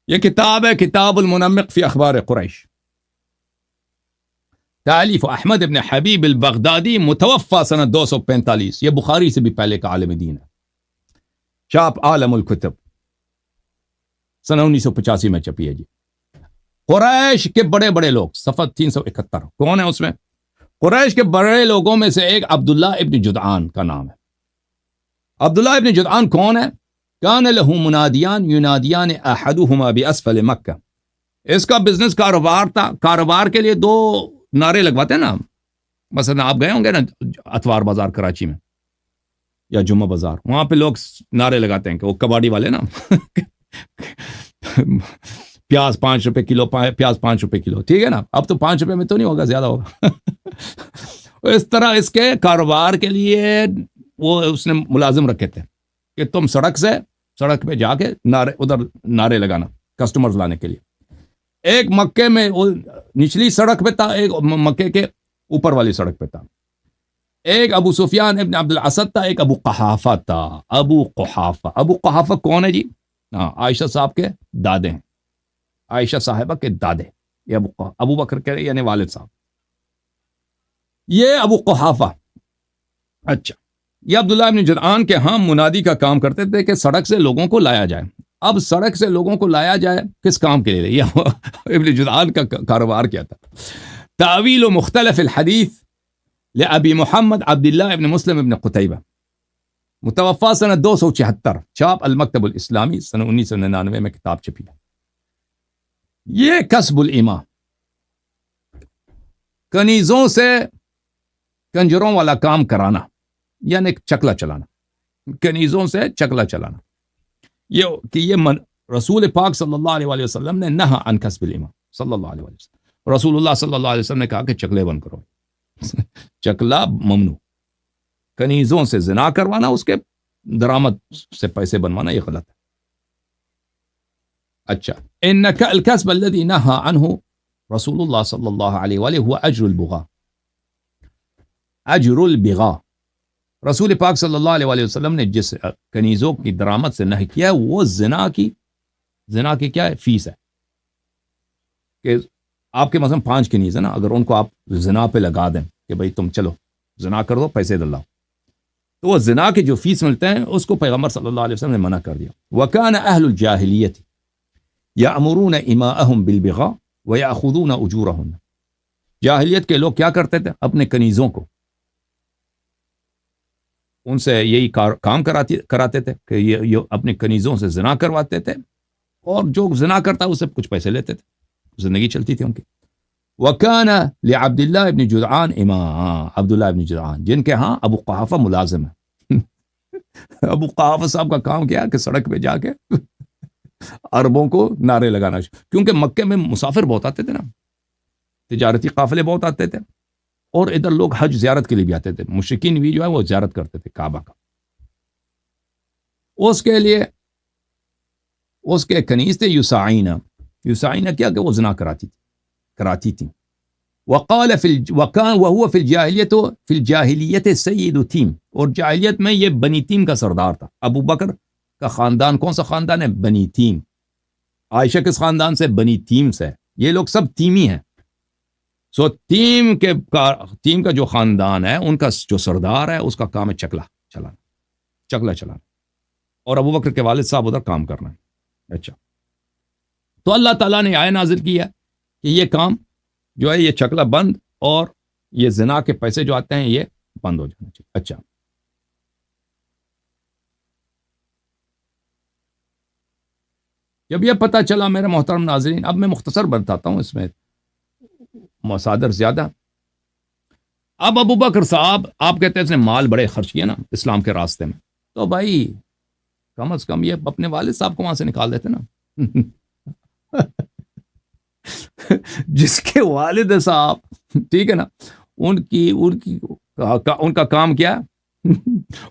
یہ کتاب ہے کتاب المنمق فی اخبار قریش، تالیف احمد ابن حبیب البغدادی، متوفى سنہ 245، یہ بخاری سے بھی پہلے کا عالم دین ہے، چاپ عالم الکتب، سنہ 1985 میں چھپی ہے جی۔ قریش کے بڑے بڑے لوگ، صفحہ 371، کون ہے اس میں؟ قریش کے بڑے لوگوں میں سے ایک عبداللہ ابن جدعان کا نام ہے۔ عبداللہ ابن جدعان کون ہے؟ کان لہ منادیان ینادیان احدہما باسفل مکہ، اس کا بزنس کاروبار تھا، کاروبار کے لیے دو نعرے لگواتے ہیں نا، مثلا آپ گئے ہوں گے نا اتوار بازار کراچی میں یا جمعہ بازار، وہاں پہ لوگ نعرے لگاتے ہیں کہ وہ کباڑی والے نا پیاز 5 روپے کلو، پیاز 5 روپے کلو، ٹھیک ہے نا، اب تو 5 روپے میں تو نہیں ہوگا، زیادہ ہوگا اس طرح اس کے کاروبار کے لیے وہ اس نے ملازم رکھے تھے کہ تم سڑک پہ جا کے نعرے لگانا کسٹمرز لانے کے لیے۔ ایک مکے میں نچلی سڑک پہ تھا، ایک مکے کے اوپر والی سڑک پہ تھا، ایک ابو سفیان ابن عبد الاسد تھا، ایک ابو قحافہ تھا۔ ابو قحافہ کون ہے جی؟ ہاں، عائشہ صاحب کے دادے ہیں، عائشہ صاحبہ کے دادے، یہ ابو بکر کے یعنی والد صاحب، یہ ابو قحافہ۔ اچھا، یہ عبداللہ ابن جدعان کے ہاں منادی کا کام کرتے تھے کہ سڑک سے لوگوں کو لایا جائے۔ اب سڑک سے لوگوں کو لایا جائے کس کام کے لیے؟ یہ ابن جدعان کا کاروبار کیا تھا؟ تعویل و مختلف الحدیث لابی محمد عبداللہ ابن مسلم ابن قتیبہ، متوفى سنہ 274، چاپ المکتب الاسلامی، سنہ 1999 میں کتاب چھپی ہے۔ یہ کسب الایما، کنیزوں سے کنجروں والا کام کرانا، یعنی چکلا چلانا، کنیزوں سے چکلا چلانا، یہ رسول پاک صلی اللہ علیہ وسلم نے نہا عن کسب الایما، صلی اللہ علیہ وسلم، رسول اللہ صلی اللہ علیہ وسلم نے کہا کہ چکلے بند کرو چکلا ممنوع، کنیزوں سے زنا کروانا، اس کے درآمد سے پیسے بنوانا، یہ غلط ہے۔ اچھا، انک الکسب الذی نہا عنہ رسول اللہ صلی اللہ علیہ وآلہ هو اجر البغاء، اجر البغاء، رسول پاک صلی اللہ علیہ وآلہ وسلم نے جس کنیزوں کی درآمد سے نہی کیا وہ زنا کی کیا ہے؟ فیس ہے، کہ آپ کے مثلا 5 کنیز ہے نا، اگر ان کو آپ زنا پہ لگا دیں کہ بھئی تم چلو زنا کر دو، پیسے دلاؤ، تو وہ زنا کے جو فیس ملتے ہیں اس کو پیغمبر صلی اللہ علیہ وسلم نے منع کر دیا۔ وَكَانَ أَهْلُ الْجَاهِلِيَّةِ يَأْمُرُونَ إِمَاءَهُمْ بِالْبِغَاءِ وَيَأْخُذُونَ أُجُورَهُنَّ، جاہلیت کے لوگ کیا کرتے تھے؟ اپنے کنیزوں کو ان سے یہی کام کراتے تھے کہ یہ اپنے کنیزوں سے زنا کرواتے تھے، اور جو زنا کرتا اس سے کچھ پیسے لیتے تھے، زندگی چلتی تھی ان کی۔ وَكَانَ لِعَبْدِ اللَّهِ ابن جدعان امام، عبداللہ ابن جدعان جن کے ہاں ابو قحافہ ملازم ہے ابو قحافہ صاحب کا کام کیا کہ سڑک پہ جا کے عربوں کو نعرے لگانا، کیونکہ مکے میں مسافر بہت آتے تھے نا، تجارتی قافلے بہت آتے تھے، اور ادھر لوگ حج زیارت کے لیے بھی آتے تھے، مشرکین بھی جو ہے وہ زیارت کرتے تھے کعبہ کا۔ اس کے لیے اس کے کنیز تھے یسعینہ کیا کہ وہ زنا کراتی تھی۔ وقال وهو في الجاہلیت سید تیم، اور جاہلیت میں یہ بنی تیم کا سردار تھا۔ ابو بکر کا خاندان کون سا خاندان ہے؟ بنی تیم۔ عائشہ کس خاندان سے؟ بنی تیم سے۔ یہ لوگ سب تیمی ہیں۔ سو تیم کا جو خاندان ہے ان کا جو سردار ہے اس کا کام ہے چکلا چلانا، اور ابو بکر کے والد صاحب ادھر کام کرنا ہے۔ اچھا، تو اللہ تعالیٰ نے آیت نازل کی ہے کہ یہ کام جو ہے یہ چکلا بند، اور یہ زنا کے پیسے جو آتے ہیں یہ بند ہو جانا چاہیے۔ اچھا، جب یہ پتہ چلا میرے محترم ناظرین، اب میں مختصر بتاتا ہوں، اس میں مصادر زیادہ۔ اب ابو بکر صاحب، آپ کہتے ہیں اس نے مال بڑے خرچ کیے نا اسلام کے راستے میں، تو بھائی کم از کم یہ اپنے والد صاحب کو وہاں سے نکال دیتے نا جس کے والد صاحب، ٹھیک ہے نا، ان کا کام کیا ہے؟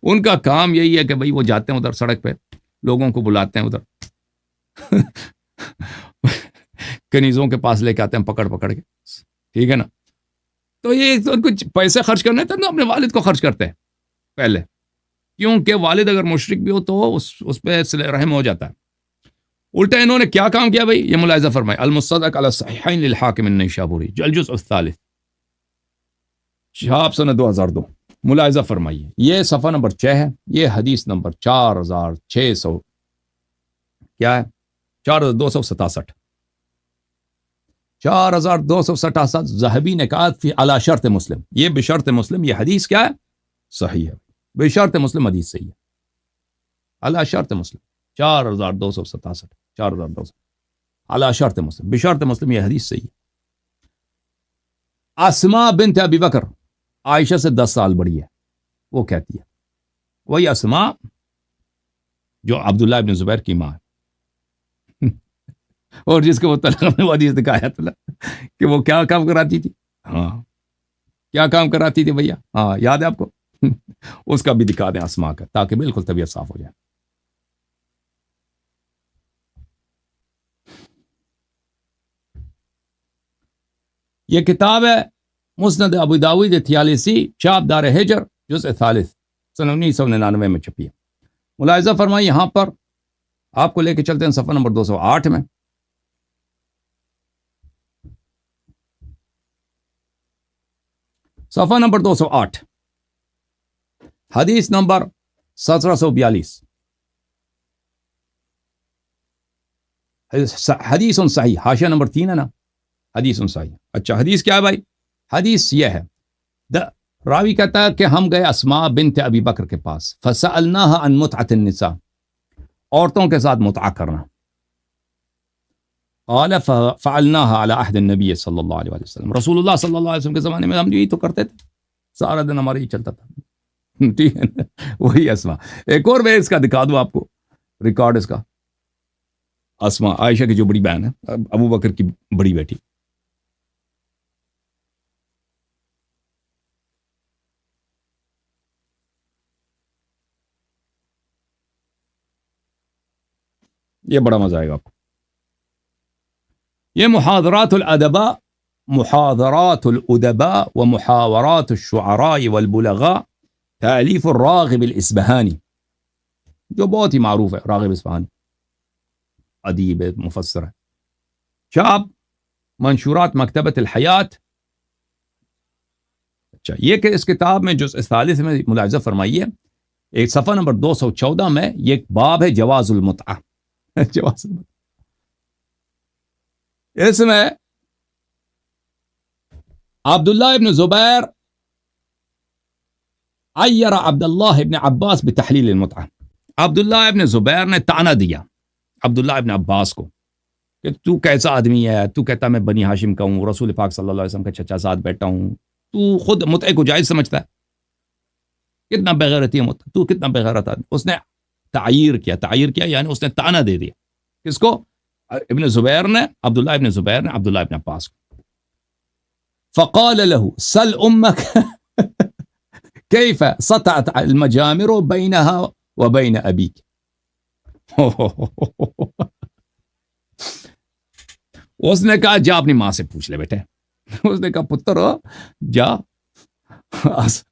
ان کا کام یہی ہے کہ بھئی وہ جاتے ہیں ادھر سڑک پہ، لوگوں کو بلاتے ہیں ادھر کنیزوں کے پاس لے کے آتے ہیں پکڑ کے، ٹھیک ہے نا۔ تو یہ کچھ پیسے خرچ کرنے تھے نا، اپنے والد کو خرچ کرتے ہیں پہلے، کیونکہ والد اگر مشرک بھی ہو تو اس پہ صلہ رحم ہو جاتا ہے۔ الٹا انہوں نے کیا کام کیا بھائی، یہ ملاحظہ فرمائے، المستدرک علی الصحیحین للحاکم النیسابوری الجزء الثالث، چھاپ سنہ 2002، ملاحظہ فرمائیے، یہ صفحہ نمبر 6 ہے، یہ حدیث نمبر 4600 کیا ہے 4267 4267 ذہبی نے کہا فی علی شرط مسلم، یہ بشرط مسلم، یہ حدیث کیا ہے صحیح ہے، بشرط مسلم حدیث صحیح ہے، علی شرط مسلم 4267 4200 علی شرط مسلم، بشرط مسلم یہ حدیث صحیح ہے۔ اسماء بنت ابی بکر عائشہ سے 10 سال بڑی ہے، وہ کہتی ہے، وہی اسماء جو عبداللہ ابن زبیر کی ماں ہے اور جس کو وہ طلاق میں وہ حدیث دکھایا تھا کہ وہ کیا کام کراتی تھی، ہاں کیا کام کراتی تھی بھیا، ہاں یاد ہے آپ کو اس کا بھی دکھا دیں اسماء کا، تاکہ بالکل طبیعت صاف ہو جائے۔ یہ کتاب ہے مسند ابو داؤد 43 چاپ دار ہجر جزء ثالث سن 1999 میں چھپی ہے۔ ملاحظہ فرمائی، یہاں پر آپ کو لے کے چلتے ہیں صفحہ نمبر 208 میں، صفحہ نمبر 208 حدیث نمبر 1742، حدیث صحیح، حاشیہ نمبر 3 ہے نا، حدیث صحیح۔ اچھا حدیث کیا ہے بھائی؟ حدیث یہ ہے، راوی کہتا ہے کہ ہم گئے اسماء بنت ابی بکر کے پاس، فسألناها عن متعة النساء، عورتوں کے ساتھ متعہ کرنا، قال فعلناها على عهد النبی صلی اللہ علیہ وسلم، رسول اللہ صلی اللہ علیہ وسلم کے زمانے میں ہم یہی تو کرتے تھے، سارا دن ہمارا یہ چلتا تھا، ٹھیک ہے وہی اسماء۔ ایک اور میں اس کا دکھا دوں آپ کو ریکارڈ اس کا، اسماء عائشہ کی جو بڑی بہن ہے، ابو بکر کی بڑی بیٹی، یہ بڑا مزہ آئے گا آپ کو۔ یہ محاضرات الادباء، محاضرات الادباء ومحاورات الشعراء والبلغاء، تالیف الراغب الاسبہانی، جو بہت ہی معروف ہے، راغب اصفہانی ادیب مفسر ہے، چاپ منشورات مکتبۃ الحیات۔ اچھا یہ کہ اس کتاب میں جزء ثالث میں ملاحظہ فرمائیے، ایک صفحہ نمبر 214 میں یہ ایک باب ہے جواز المتعہ، جواز المتعہ، اس میں عبداللہ ابن زبیر عیر عبداللہ ابن عباس بتحلیل المتعہ، عبداللہ ابن زبیر نے طعنہ دیا عبداللہ ابن عباس کو کہ تو کیسا آدمی ہے، تو کہتا میں بنی ہاشم کا ہوں، رسول پاک صلی اللہ علیہ وسلم کا چچا ساتھ بیٹھا ہوں، تو خود متعہ کو جائز سمجھتا ہے، کتنا بغیرتی ہے متعہ، تو کتنا بغیرت آدمی۔ اس نے تعیر کیا یعنی اس نے طعنہ دے دیا، کس کو؟ ابن زبیر نے، عبداللہ ابن زبیر نے عبداللہ ابن عباس کو۔ فقال له سل امك كيف سطعت المجامر بينها وبين ابيك، اس نے کہا جا اپنی ماں سے پوچھ لے بیٹے، اس نے کہا پتر جا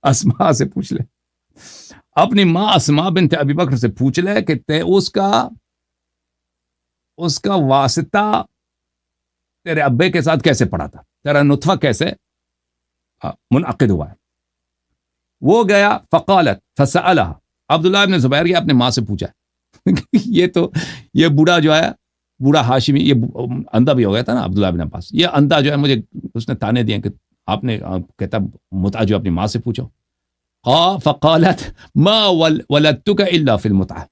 اسماء سے پوچھ لے، اپنی ماں اسماء بنت ابی بکر سے پوچھ لے کہ اس کا واسطہ تیرے ابے کے ساتھ کیسے پڑا تھا، تیرا نطفہ کیسے منعقد ہوا ہے۔ وہ گیا فقالت فسألها، عبداللہ ابن زبیر یہ اپنے ماں سے پوچھا یہ بوڑھا جو ہے، بوڑھا ہاشمی، یہ اندھا بھی ہو گیا تھا نا عبداللہ ابن عباس، یہ اندھا جو ہے مجھے اس نے تانے دیے کہ آپ نے کہتا متعہ جو اپنی ماں سے پوچھو، فقالت ما ولدتک الا فی المتعہ،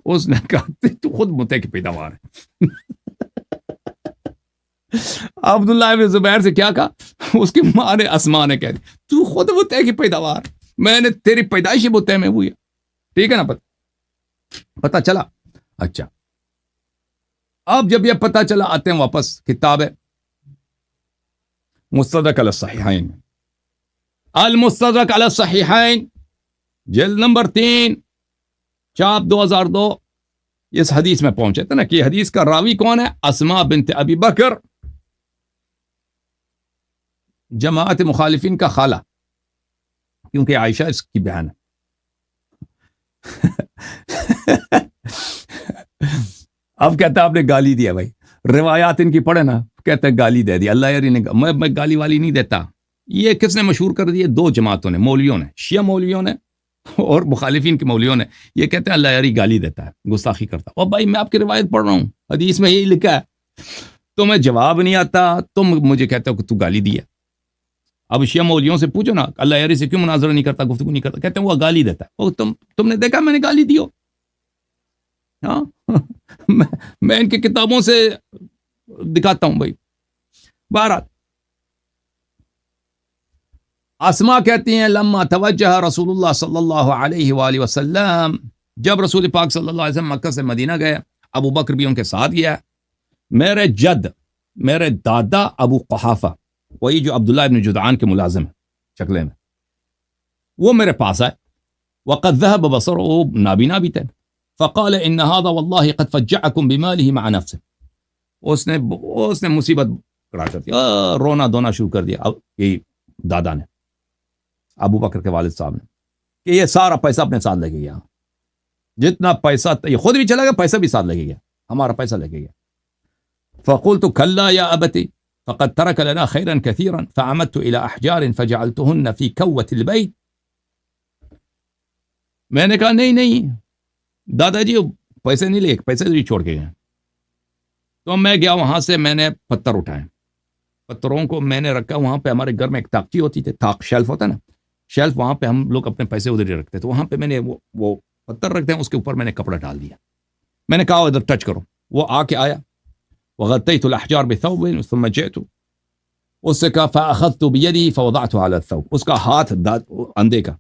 اس نے کہا تو خود متعہ کی پیداوار ہے۔ عبداللہ ابن زبیر سے کیا کہا؟ اس کی ماں نے، اسماء نے کہہ دی تو خود متعہ کی پیداوار، میں نے تیری پیدائش متعہ میں ہوئی ہے، ٹھیک ہے نا، پتہ چلا۔ اچھا اب جب یہ پتہ چلا، آتے ہیں واپس کتاب ہے مستدرک علی الصحیحین، المستدرک علی الصحیحین جلد نمبر 3 چاپ 2002، اس حدیث میں پہنچے تھے نا کہ یہ حدیث کا راوی کون ہے؟ اسماء بنت ابی بکر، جماعت مخالفین کا خالہ، کیونکہ عائشہ اس کی بہن ہے۔ اب کہتا ہے آپ نے گالی دیا بھائی. روایات ان کی پڑھے نا, کہتے ہیں گالی دے دی اللہ یاری نے. میں گالی والی نہیں دیتا. یہ کس نے مشہور کر دیے؟ دو جماعتوں نے, مولویوں نے, شیعہ مولویوں نے اور مخالفین کے مولویوں نے. یہ کہتے ہیں اللہ یاری گالی دیتا ہے, گستاخی کرتا ہے. اور بھائی میں آپ کی روایت پڑھ رہا ہوں, حدیث میں یہی لکھا ہے. تمہیں جواب نہیں آتا, تم مجھے کہتے ہو کہ تو گالی دیا. اب شیعہ مولویوں سے پوچھو نا اللہ یاری سے کیوں مناظرہ نہیں کرتا, گفتگو نہیں کرتا, کہتے ہیں وہ گالی دیتا ہے. اور تم نے دیکھا میں نے گالی دی ہو؟ ہاں میں ان کی کتابوں سے دکھاتا ہوں بھائی. بہرحال اسما کہتی ہیں لما توجہ رسول اللہ صلی اللہ علیہ وآلہ وسلم, جب رسول پاک صلی اللہ علیہ وسلم مکہ سے مدینہ گئے, ابو بکر بھی ان کے ساتھ گیا. میرے جد, میرے دادا ابو قحافہ, وہی جو عبداللہ ابن جدعان کے ملازم ہیں شکلے میں, وہ میرے پاس آئے. وقد ذهب بصره, وہ نابینا بھی تھے. فقال ان هذا والله قد فجعكم بماله مع نفسه, اس نے مصیبت کڑا کر دیا, رونا دھونا شروع کر دیا. یہی دادا نے, ابو بکر کے والد صاحب نے, کہ یہ سارا پیسہ اپنے ساتھ لے کے گیا. جتنا پیسہ, یہ خود بھی چلا گیا, پیسہ بھی ساتھ لے کے گیا, ہمارا پیسہ لے کے گیا. فقلت كلا يا ابتي فقد ترك لنا خيرا كثيرا فعمدت الى احجار فجعلتهن في كوة البيت. میں نے کہا نہیں دادا جی پیسے نہیں لے, پیسے بھی چھوڑ کے گئے. تو میں گیا وہاں سے, میں نے پتھر اٹھائے, پتھروں کو میں نے رکھا وہاں پہ. ہمارے گھر میں ایک طاقچی ہوتی تھی, طاق شیلف ہوتا ہے نا, شیلف, وہاں پہ ہم لوگ اپنے پیسے ادھر ہی رکھتے. تو وہاں پہ میں نے وہ پتھر رکھتے ہیں, اس کے اوپر میں نے کپڑا ڈال دیا. میں نے کہا ادھر ٹچ کرو. وہ آ کے آیا. وغطيت الاحجار بثوب ثم جئت, اس سے کہا فاخذت بيدي فوضعته على الثوب, اس کا ہاتھ اندھے کا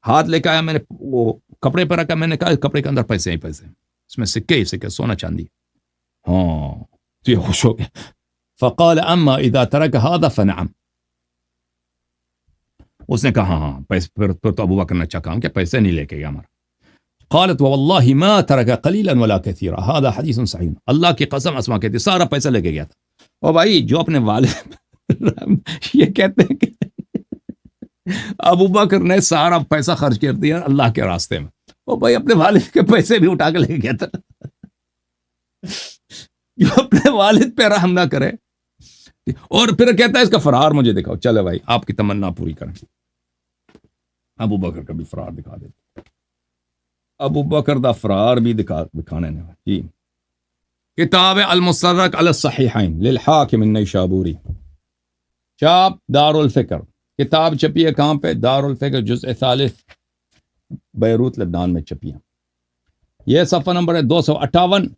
ہاتھ لے کے آیا, میں نے وہ کپڑے پہ رکھا. میں نے کہا کپڑے کے اندر پیسے ہی پیسے, اس میں سکے ہی سکے, سونا چاندی. ہاں تو یہ خوش ہو گیا. فقال اما اذا ترك هذا فنعم, اس نے کہا ہاں پیسے. پھر تو ابو بکر نے اچھا کام کیا, پیسے نہیں لے کے گیا ہمارا. قالت والله ما ترك قليلا ولا كثيرا هذا حديث صحيح. اللہ کی قسم اسما کہتی سارا پیسہ لے کے گیا تھا. اور بھائی جو اپنے والد یہ کہتے ہیں کہ ابو بکر نے سارا پیسہ خرچ کر دیا اللہ کے راستے میں. اور بھائی اپنے والد کے پیسے بھی اٹھا کے لے گیا تھا. جو اپنے والد پہ رحم نہ کرے. اور پھر کہتا ہے اس کا فرار مجھے دکھاؤ. چلے بھائی آپ کی تمنا پوری کریں. ابو بکر کا بھی فرار دکھا دیتے. ابو بکر دا فرار بھی دکھانے نے. جی کتاب المستدرک علی الصحیحین للحاکم النیشابوری, چاپ دار الفکر. کتاب چھپی ہے کہاں پہ؟ دار الفکر جزء ثالث, بیروت لبنان میں چھپی ہے. یہ صفحہ نمبر ہے 258.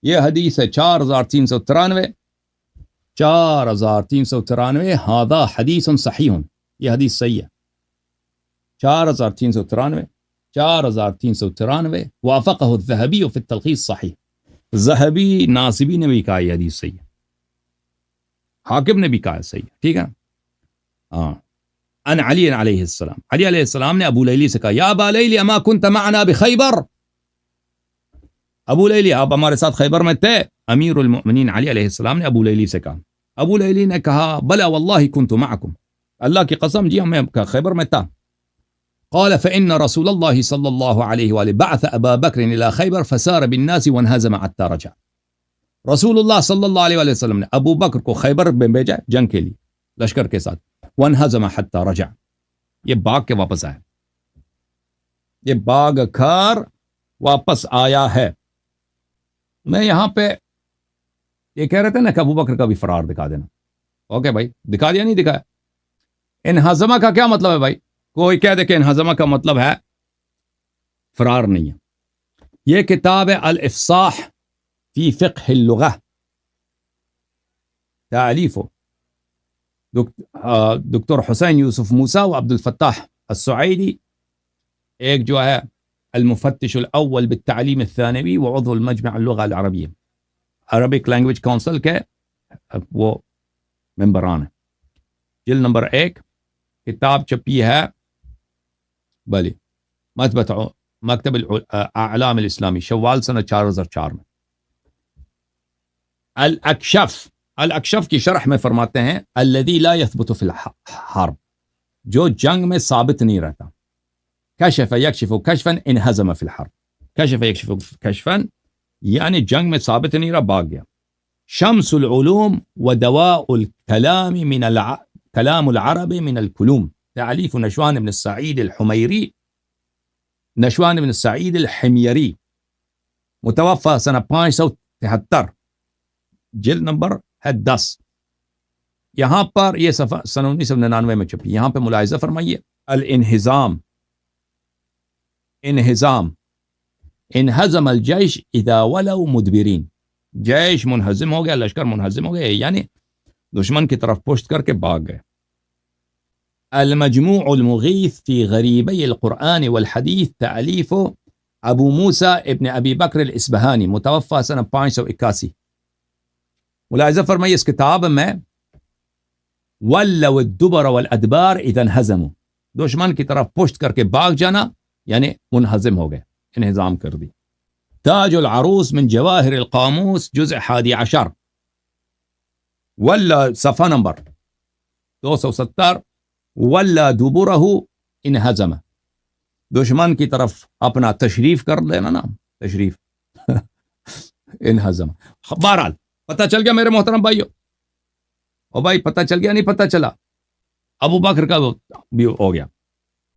یہ حدیث ہے 4393. 4393. ہذا حدیث صحیح, یہ حدیث صحیح ہے. 4393. 4393. وافقہ الذہبی فی التلخیص صحیح. ذہبی ناصبی نے بھی کہا یہ حدیث صحیح ہے, حاکم نے بھی کہا صحیح ہے. ٹھیک ہے. ہاں ان علی علیہ السلام, علی علیہ السلام نے ابو لیلی سے کہا یا ابا لیلی اما کنت معنا بخیبر, ابو لیلی آپ ہمارے ساتھ خیبر میں تھے. امیر المؤمنین علی علیہ السلام نے ابو لیلی سے کہا. ابو لیلی نے کہا بلا واللہ کنت معکم, اللہ کی قسم جی میں خیبر میں تھا. قال فإن رسول الله صلى الله عليه وآله بعث أبا بكر إلى خيبر فسار بالناس وانهزم حتى رجع. رسول اللہ صلی اللہ علیہ وسلم نے ابو بکر کو خیبر میں بھیجا جنگ کے لیے لشکر کے ساتھ. وانهزم حتى رجع, یہ باغ کے واپس آیا, یہ باغ کھار واپس آیا ہے. میں یہاں پہ یہ کہہ رہے تھے نا کہ ابو بکر کا بھی فرار دکھا دینا. اوکے بھائی دکھا دیا نہیں دکھایا. انہزمہ کا کیا مطلب ہے بھائی؟ کوئی کہہ دے کہ انہزمہ کا مطلب ہے فرار نہیں ہے. یہ کتاب ہے الافصاح فی فقہ اللغہ, تالیف دکتر حسین یوسف موسیٰ و عبد الفتاح السعیدی, ایک جو ہے المفتش الاول بالتعلیم الثانوی وعضو المجمع اللغہ العربیہ, عربک لینگویج کونسل کے وہ ممبران ہیں. جلد نمبر 1, کتاب چھپی ہے بلی مکتب الاعلام الاسلامی, شوال سنہ 4004 میں. الاکشف کی شرح میں فرماتے ہیں الذی لا یثبت فی الحرب, جو جنگ میں ثابت نہیں رہتا. کشف یکشف کشفا انہزم فی الحرب, کشف یکشف کشفا یعنی جنگ میں ثابت نہیں رہا، بھاگ گیا. شمس العلوم ودواء الكلام من كلام العرب من الكلوم، تعلیف نشوان بن السعید الحمیری، نشوان بن السعید الحمیری، متوفى سنہ 573، جلد نمبر ہے 10. یہاں پر یہ صفحہ سنہ 1999 میں چھپی. یہاں پہ ملاحظہ فرمائیے، الانہزام، انہزام، انہزم الجیش اذا ولوا مدبرین، جیش منہزم ہو گیا، لشکر منہزم ہو گیا، یعنی دشمن کی طرف پشت کر کے بھاگ گئے. المجموع المغیث فی غریبی القرآن والحدیث، تألیف ابو موسیٰ ابن ابی بکر الاسبہانی، متوفى سنہ 581. ملاحظہ فرمائیے اس کتاب میں ولوا الدبر والادبار اذا انہزموا، دشمن کی طرف پشت کر کے بھاگ جانا یعنی منہزم ہو گئے، انہزام کر دی. تاج العروس من جواہر القاموس، جزء 11، ولا صفحہ نمبر 270، ولا دبرہ انہزم، دشمن کی طرف اپنا تشریف کر لینا نا، تشریف انہزم. بہرحال پتہ چل گیا میرے محترم بھائیو، او بھائی پتہ چل گیا نہیں پتہ چلا، ابو بکر کا بھی ہو گیا.